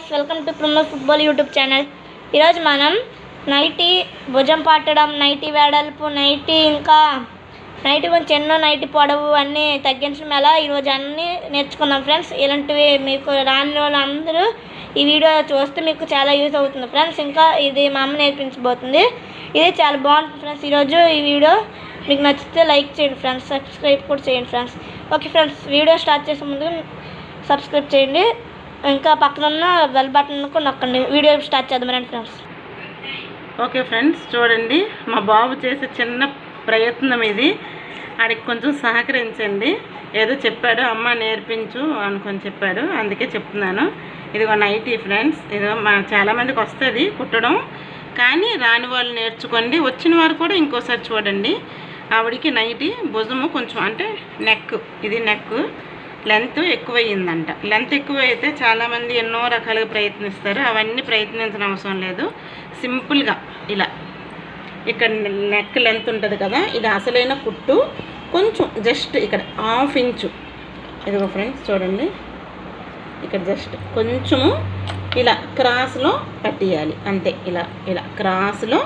Guys, welcome to Primo football YouTube channel. ఈరోజు మనం nightie భుజం పట్టడం, నైటీ వెడల్పు, నైటీ కొంచెం ఎన్నో నైటీ పొడవు అన్నీ తగ్గించడం ఎలా ఈరోజు అన్నీ నేర్చుకుందాం ఫ్రెండ్స్. ఇలాంటివి మీకు రాని వాళ్ళందరూ ఈ వీడియో చూస్తే మీకు చాలా యూజ్ అవుతుంది ఫ్రెండ్స్. ఇంకా ఇది మా అమ్మ నేర్పించబోతుంది. ఇది చాలా బాగుంటుంది ఫ్రెండ్స్. ఈరోజు ఈ వీడియో మీకు నచ్చితే లైక్ చేయండి ఫ్రెండ్స్, సబ్స్క్రైబ్ కూడా చేయండి friends. Okay friends, video start చేసే ముందు సబ్స్క్రైబ్ చేయండి, ఇంకా పక్కన ఉన్న బెల్ బటన్ కూడా నొక్కండి. వీడియో స్టార్ట్ చేద్దాం రండి ఫ్రెండ్స్. ఓకే ఫ్రెండ్స్, చూడండి మా బాబు చేసే చిన్న ప్రయత్నం ఇది. ఆడికి కొంచెం సహకరించండి. ఏదో చెప్పాడు, అమ్మ నేర్పించు అనుకొని చెప్పాడు, అందుకే చెప్తున్నాను. ఇదిగో నైటీ ఫ్రెండ్స్. ఇదిగో చాలామందికి వస్తుంది కుట్టడం, కానీ రాని వాళ్ళు నేర్చుకోండి. వచ్చిన వారు కూడా ఇంకోసారి చూడండి. ఆవిడికి నైటీ భుజము కొంచెం అంటే నెక్, ఇది నెక్ లెంత్ ఎక్కువయ్యిందంట. లెంత్ ఎక్కువైతే చాలామంది ఎన్నో రకాలుగా ప్రయత్నిస్తారు. అవన్నీ ప్రయత్నించిన అవసరం లేదు. సింపుల్గా ఇలా ఇక్కడ నెక్ లెంత్ ఉంటుంది కదా, ఇది అసలైన కుట్టు. కొంచెం జస్ట్ ఇక్కడ 1/2 ఇంచు, ఇదిగో ఫ్రెండ్స్ చూడండి, ఇక్కడ జస్ట్ కొంచెము ఇలా క్రాస్లో పట్టేయాలి అంతే. ఇలా ఇలా క్రాస్లో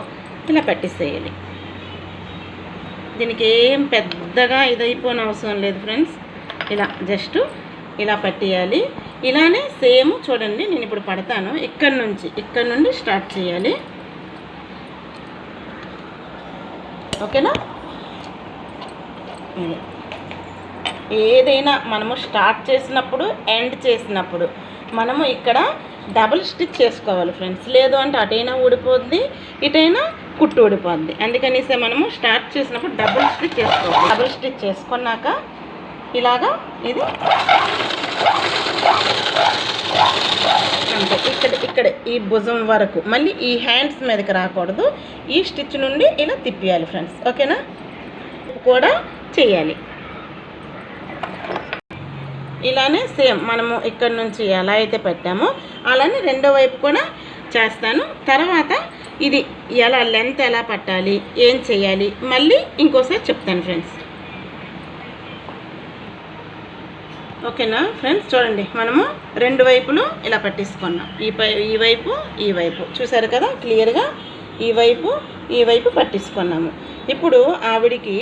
ఇలా పట్టేసేయాలి. దీనికి ఏం పెద్దగా ఇదైపోయిన అవసరం లేదు ఫ్రెండ్స్. ఇలా జస్ట్ ఇలా పట్టేయాలి. ఇలానే సేమ్ చూడండి, నేను ఇప్పుడు పడతాను. ఇక్కడ నుండి స్టార్ట్ చేయాలి. ఓకేనా? ఏదైనా మనము స్టార్ట్ చేసినప్పుడు ఎండ్ చేసినప్పుడు మనము ఇక్కడ డబుల్ స్టిచ్ చేసుకోవాలి ఫ్రెండ్స్. లేదు అంటే అటైనా ఊడిపోద్ది, ఇటైనా కుట్టు ఊడిపోద్ది. అందుకనేసి మనము స్టార్ట్ చేసినప్పుడు డబుల్ స్టిచ్ చేసుకోవాలి. డబుల్ స్టిచ్ చేసుకున్నాక ఇలాగా ఇది అంటే ఇక్కడ ఈ భుజం వరకు, మళ్ళీ ఈ హ్యాండ్స్ మీదకి రాకూడదు. ఈ స్టిచ్ నుండి ఇలా తిప్పియాలి ఫ్రెండ్స్. ఓకేనా? కూడా చేయాలి. ఇలానే సేమ్ మనము ఇక్కడ నుంచి ఎలా అయితే పెట్టామో అలానే రెండో వైపు కూడా చేస్తాను. తర్వాత ఇది ఎలా లెంత్ ఎలా పట్టాలి, ఏం చేయాలి మళ్ళీ ఇంకోసారి చెప్తాను ఫ్రెండ్స్. ఓకేనా ఫ్రెండ్స్? చూడండి, మనము రెండు వైపులు ఇలా పట్టించుకున్నాం. ఈ వైపు చూసారు కదా క్లియర్గా. ఈ వైపు పట్టించుకున్నాము. ఇప్పుడు ఆవిడికి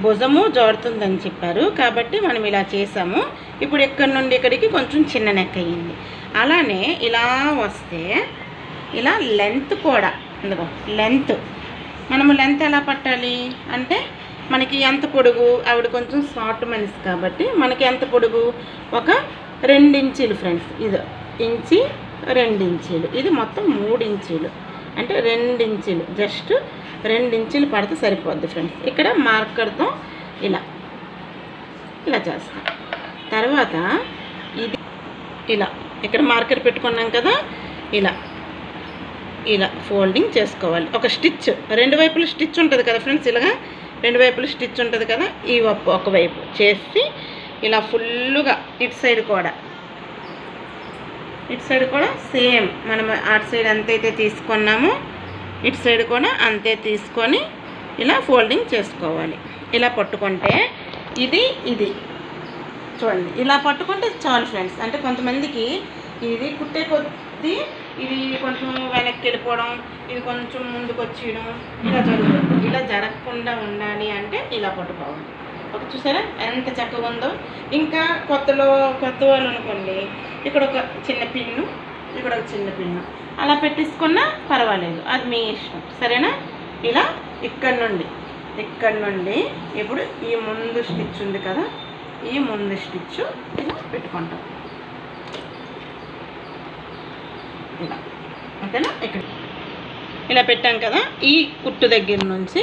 భుజము జారుతుందని చెప్పారు కాబట్టి మనం ఇలా చేసాము. ఇప్పుడు ఇక్కడ నుండి ఇక్కడికి కొంచెం చిన్న నెక్ అయ్యింది. అలానే ఇలా వస్తే ఇలా లెంత్ కూడా ఎందుకో లెంత్ మనము లెంత్ ఎలా పట్టాలి అంటే, మనకి ఎంత పొడుగు, ఆవిడ కొంచెం షార్ట్ మనిషి కాబట్టి మనకి ఎంత పొడుగు, ఒక 2 ఇంచీలు ఫ్రెండ్స్. ఇది 1 ఇంచు 2 ఇంచీలు, ఇది మొత్తం 3 ఇంచీలు. అంటే 2 ఇంచీలు, జస్ట్ 2 ఇంచీలు పడితే సరిపోద్ది ఫ్రెండ్స్. ఇక్కడ మార్కర్తో ఇలా చేస్తాం. తర్వాత ఇది ఇలా ఇక్కడ మార్కర్ పెట్టుకున్నాం కదా, ఇలా ఫోల్డింగ్ చేసుకోవాలి. ఒక స్టిచ్, రెండు వైపులు స్టిచ్ ఉంటుంది కదా ఫ్రెండ్స్. ఇలాగా రెండు వైపులు స్టిచ్ ఉంటుంది కదా, ఈ ఒకవైపు చేసి ఇలా ఫుల్లుగా ఇటు సైడ్ కూడా సేమ్ మనం అటు సైడ్ ఎంతైతే తీసుకున్నామో ఇటు సైడ్ కూడా అంతే తీసుకొని ఇలా ఫోల్డింగ్ చేసుకోవాలి. ఇలా పట్టుకుంటే ఇది చూడండి, ఇలా పట్టుకుంటే చాలు ఫ్రెండ్స్. అంటే కొంతమందికి ఇది కుట్టే కొద్దీ ఇది కొంచెం వెనక్కి వెళ్ళిపోవడం, ఇది కొంచెం ముందుకు వచ్చేయడం ఇలా జరుగుతుంది. ఇలా జరగకుండా ఉండాలి అంటే ఇలా పట్టుకోవాలి. ఒక చూసారా ఎంత చక్కగా ఉందో. ఇంకా కొత్త వాళ్ళు అనుకోండి, ఇక్కడ ఒక చిన్న పిన్ను, ఇక్కడ ఒక చిన్న పిన్ను అలా పెట్టించుకున్నా పర్వాలేదు, అది మీ ఇష్టం. సరేనా? ఇలా ఇక్కడ నుండి ఇప్పుడు ఈ ముందు స్టిచ్ ఉంది కదా, ఈ ముందు స్టిచ్ ఇలా పెట్టుకుంటాం. ఇలా ఓకేనా? ఇక్కడ ఇలా పెట్టాం కదా, ఈ కుట్టు దగ్గర నుంచి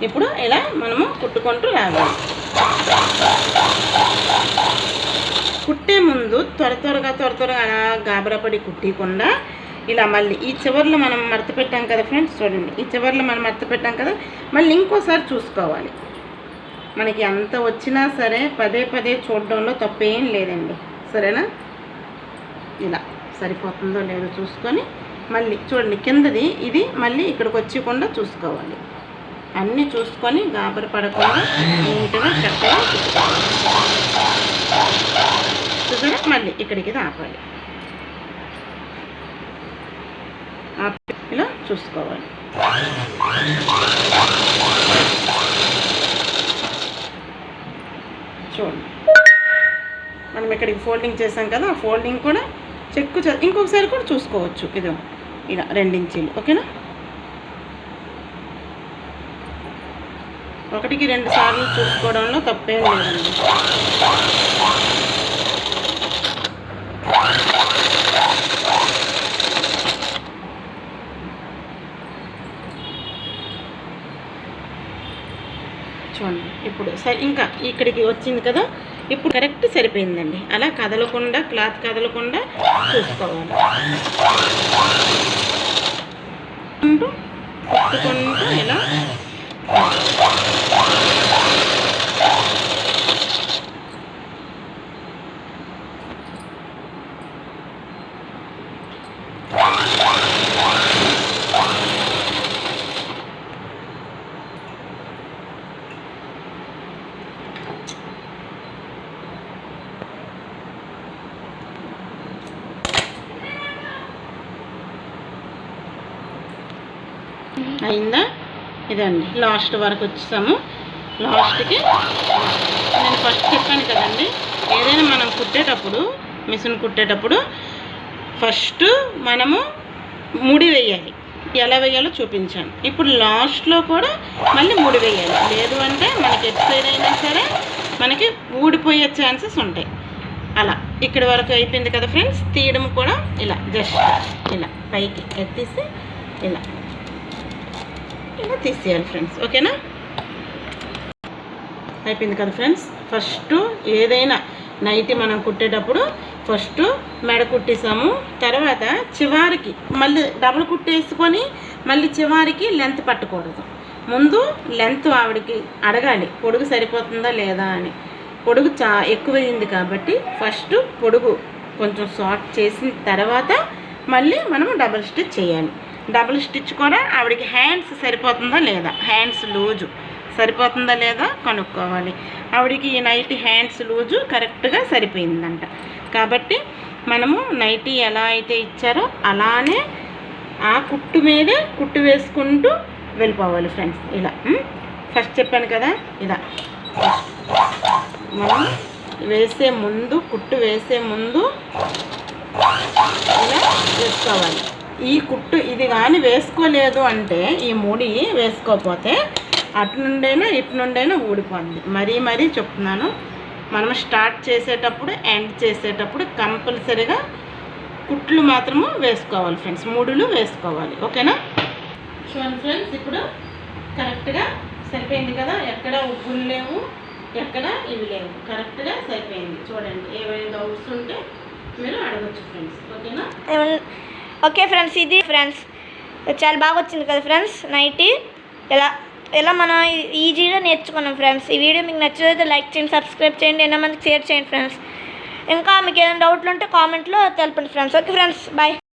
ఇప్పుడు ఇలా మనము కుట్టుకుంటూ రావాలి. కుట్టే ముందు త్వరగా అలా గాబరాపడి కుట్టకుండా ఇలా మళ్ళీ ఈ చివర్లో మనం మడత పెట్టాం కదా ఫ్రెండ్స్. చూడండి, ఈ చివర్లో మనం మడత పెట్టాం కదా, మళ్ళీ ఇంకోసారి చూసుకోవాలి. మనకి ఎంత వచ్చినా సరే పదే చూడడంలో తప్పేం లేదండి. సరేనా? ఇలా సరిపోతుందో లేదో చూసుకొని మళ్ళీ చూడండి, కిందది ఇది మళ్ళీ ఇక్కడికి వచ్చకుండా చూసుకోవాలి. అన్నీ చూసుకొని గాబర పడకుండా నీట్గా చక్కగా చూసారా, మళ్ళీ ఇక్కడికి ఆపాలి. ఇలా చూసుకోవాలి. చూడండి, మనం ఇక్కడికి ఫోల్డింగ్ చేసాం కదా, ఆ ఫోల్డింగ్ కూడా ఇంకొకసారి కూడా చూసుకోవచ్చు. ఇది ఇలా 2 ఇంచీలు. ఓకేనా, 1కి 2 సార్లు చూసుకోవడంలో తప్పేం లేదండి. చూడండి, ఇప్పుడు ఇంకా ఇక్కడికి వచ్చింది కదా, ఇప్పుడు కరెక్ట్ సరిపోయిందండి. అలా కదలకుండా, క్లాత్ కదలకుండా చూసుకోవాలి. కొట్టుకుంటూ ఇలా అయిందా? ఇదండి, లాస్ట్ వరకు వచ్చేసాము. లాస్ట్కి నేను ఫస్ట్ చెప్పాను కదండి, ఏదైనా మనం కుట్టేటప్పుడు, మిషన్ కుట్టేటప్పుడు ఫస్ట్ మనము ముడి వేయాలి. ఎలా వేయాలో చూపించాను. ఇప్పుడు లాస్ట్లో కూడా మళ్ళీ ముడి వేయాలి. లేదు అంటే మనకి ఎటు సైడ్ అయినా సరే మనకి ఊడిపోయే ఛాన్సెస్ ఉంటాయి. అలా ఇక్కడి వరకు అయిపోయింది కదా ఫ్రెండ్స్. తీయడం కూడా ఇలా జస్ట్ ఇలా పైకి ఎత్తేసి ఇలా తీసేయాలి ఫ్రెండ్స్. ఓకేనా, అయిపోయింది కదా ఫ్రెండ్స్. ఫస్ట్ ఏదైనా నైటీ మనం కుట్టేటప్పుడు ఫస్ట్ మెడ కుట్టేసాము, తర్వాత చివరికి మళ్ళీ డబుల్ కుట్టేసుకొని మళ్ళీ చివరికి లెంత్ పట్టకూడదు. ముందు లెంత్ ఆవిడకి అడగాలి, పొడుగు సరిపోతుందా లేదా అని. పొడుగు ఎక్కువైంది కాబట్టి ఫస్ట్ పొడుగు కొంచెం షార్ట్ చేసిన తర్వాత మళ్ళీ మనము డబుల్ స్టిచ్ చేయాలి. డబుల్ స్టిచ్ కూడా ఆవిడకి హ్యాండ్స్ సరిపోతుందా లేదా, హ్యాండ్స్ లూజు సరిపోతుందా లేదా కనుక్కోవాలి. ఆవిడకి ఈ నైటీ హ్యాండ్స్ లూజు కరెక్ట్గా సరిపోయిందంట. కాబట్టి మనము నైటీ ఎలా అయితే ఇచ్చారో అలానే ఆ కుట్టు మీదే కుట్టు వేసుకుంటూ వెళ్ళిపోవాలి ఫ్రెండ్స్. ఇలా ఫస్ట్ చెప్పాను కదా, ఇలా మనం వేసే ముందు, కుట్టు వేసే ముందు ఇలా వేసుకోవాలి. ఈ కుట్టు ఇది కానీ వేసుకోలేదు అంటే, ఈ ముడి వేసుకోకపోతే అటు నుండైనా ఇటు నుండైనా ఊడిపోద్ది. మరీ చెప్తున్నాను, మనం స్టార్ట్ చేసేటప్పుడు ఎండ్ చేసేటప్పుడు కంపల్సరీగా కుట్లు మాత్రము వేసుకోవాలి ఫ్రెండ్స్, ముడులు వేసుకోవాలి. ఓకేనా, చూడండి ఫ్రెండ్స్, ఇప్పుడు కరెక్ట్గా సరిపోయింది కదా, ఎక్కడ ఉబ్బులు లేవు, ఎక్కడ ఇవి లేవు, కరెక్ట్గా సరిపోయింది. చూడండి, ఏమైనా డౌట్స్ ఉంటే మీరు అడగచ్చు ఫ్రెండ్స్. ఓకేనా, ఓకే ఫ్రెండ్స్, ఇది ఫ్రెండ్స్ చాలా బాగా వచ్చింది కదా ఫ్రెండ్స్ నైటీ. ఎలా మనం ఈజీగా నేర్చుకున్నాం ఫ్రెండ్స్. ఈ వీడియో మీకు నచ్చితే లైక్ చేయండి, సబ్స్క్రైబ్ చేయండి, ఎన్నో మందికి షేర్ చేయండి ఫ్రెండ్స్. ఇంకా మీకు ఏదైనా డౌట్లు ఉంటే కామెంట్లో తెలపండి ఫ్రెండ్స్. Okay friends, bye.